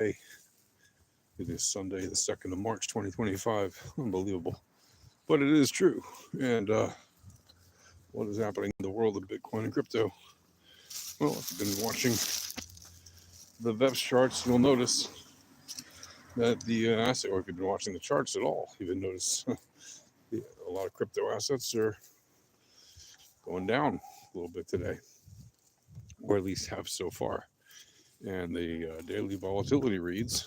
Hey, it is Sunday, the 2nd of March, 2025. Unbelievable. But it is true. And what is happening in the world of Bitcoin and crypto? Well, if you've been watching the VEPS charts, you'll notice that the asset, or if you've been watching the charts at all, you've noticed a lot of crypto assets are going down a little bit today, or at least have so far. And the daily volatility reads,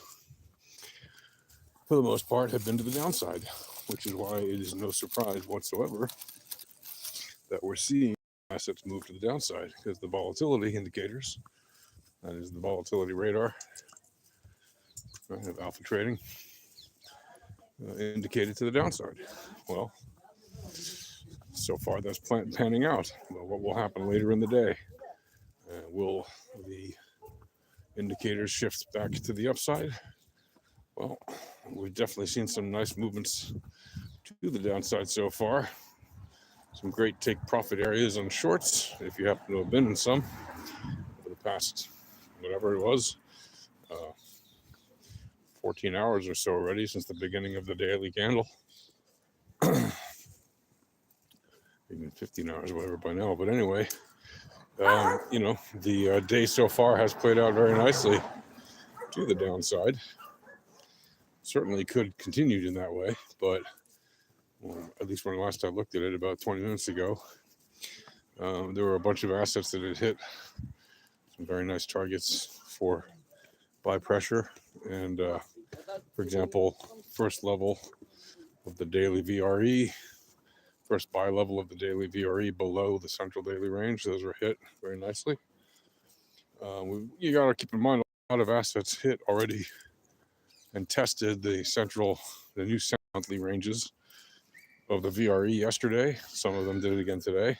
for the most part, have been to the downside, which is why it is no surprise whatsoever that we're seeing assets move to the downside, because the volatility indicators, that is the volatility radar, right, of alpha trading, indicated to the downside. Well, so far that's panning out. But what will happen later in the day? Will the indicators shift back to the upside? Well, we've definitely seen some nice movements to the downside so far. Some great take profit areas on shorts, if you happen to have been in some over the past, whatever it was, 14 hours or so already since the beginning of the daily candle. Even 15 hours or whatever by now. But anyway, the day so far has played out very nicely to the downside. Certainly could continue in that way, but at least when last I looked at it about 20 minutes ago, there were a bunch of assets that had hit some very nice targets for buy pressure. And for example, first level of the daily VRE, first buy level of the daily VRE below the central daily range, those were hit very nicely. You got to keep in mind a lot of assets hit already and tested the new monthly ranges of the VRE yesterday. Some of them did it again today.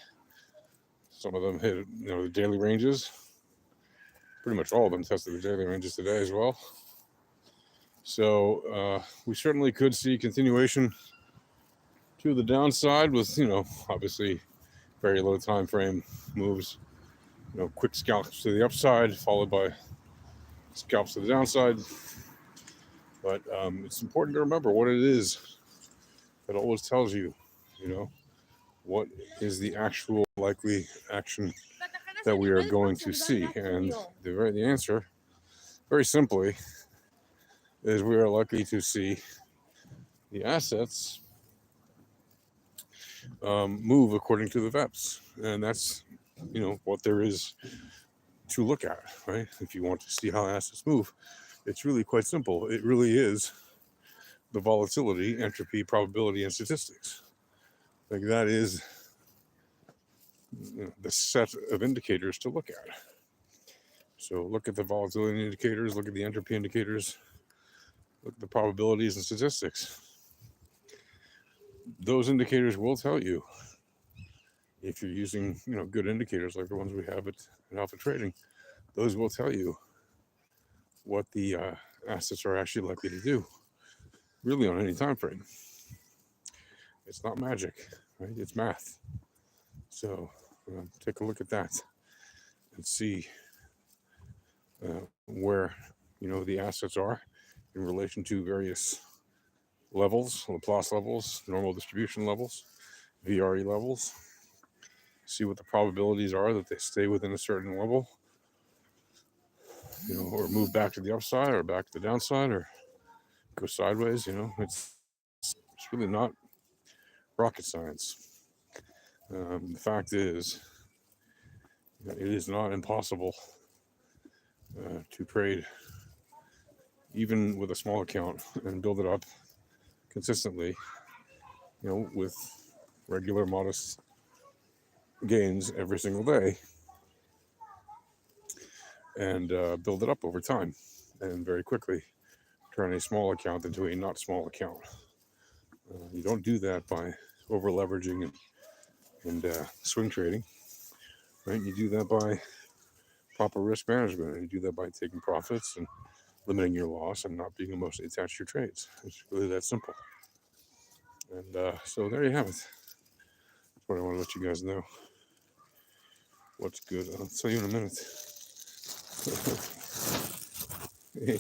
Some of them hit, the daily ranges. Pretty much all of them tested the daily ranges today as well. So we certainly could see continuation to the downside with, obviously very low time frame moves. Quick scalps to the upside, followed by scalps to the downside. But it's important to remember what it is that always tells you, what is the actual likely action that we are going to see. And the answer, very simply, is we are likely to see the assets move according to the VEPs. And that's, what there is to look at, right? If you want to see how assets move, it's really quite simple. It really is the volatility, entropy, probability, and statistics. Like that is the set of indicators to look at. So look at the volatility indicators, look at the entropy indicators, look at the probabilities and statistics. Those indicators will tell you, if you're using good indicators like the ones we have at Alpha Trading, those will tell you what the assets are actually likely to do, really on any time frame. It's not magic, right? It's math. So take a look at that and see where the assets are in relation to various levels, Laplace levels, normal distribution levels, VRE levels. See what the probabilities are that they stay within a certain level, or move back to the upside or back to the downside or go sideways. It's really not rocket science. The fact is that it is not impossible to trade even with a small account and build it up consistently, with regular modest gains every single day, and build it up over time and very quickly turn a small account into a not small account. You don't do that by over leveraging and swing trading, right? You do that by proper risk management, and you do that by taking profits and limiting your loss and not being emotionally attached to your trades. It's really that simple. And so there you have it. That's what I want to let you guys know. What's good? I'll tell you in a minute. Hey,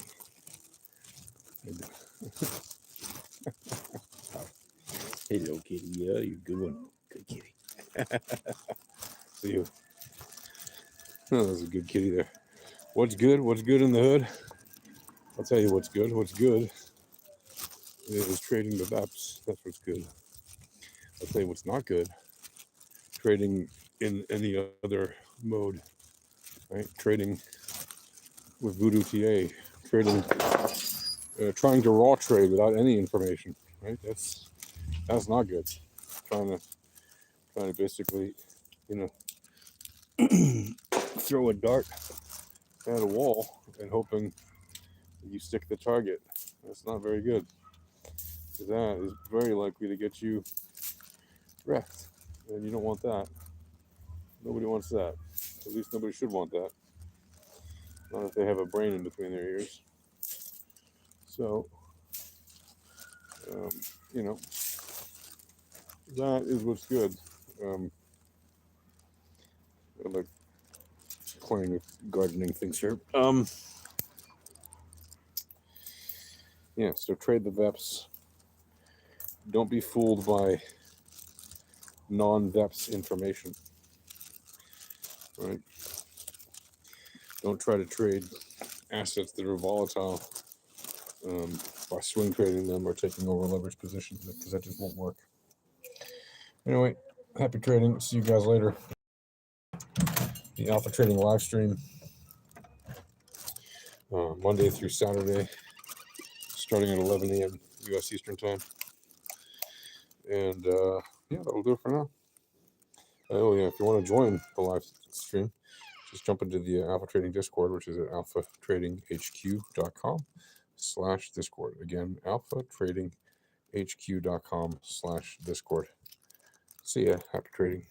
Hello, kitty. Yeah, you're a good one. Good kitty. See you. Oh, that's a good kitty there. What's good? What's good in the hood? I'll tell you what's good. What's good is trading the VEPs. That's what's good. I'll tell you what's not good. Trading in any other mode, right? Trading with Voodoo TA, trading, trying to raw trade without any information, right? That's not good. Trying to basically, throw a dart at a wall and hoping you stick the target. That's not very good. That is very likely to get you wrecked, and you don't want that. Nobody wants that. At least nobody should want that. Not if they have a brain in between their ears. So, that is what's good. I like playing with gardening things here. Yeah, so trade the VEPs. Don't be fooled by non-VEPs information. Right? Don't try to trade assets that are volatile by swing trading them or taking over leverage positions, because that just won't work. Anyway, happy trading. See you guys later. The Alpha Trading live stream Monday through Saturday, starting at 11 a.m. U.S. Eastern Time. And yeah, that'll do it for now. Oh yeah, if you want to join the live stream, just jump into the Alpha Trading Discord, which is at alphatradinghq.com/Discord. Again, alphatradinghq.com/Discord. See ya. Happy trading.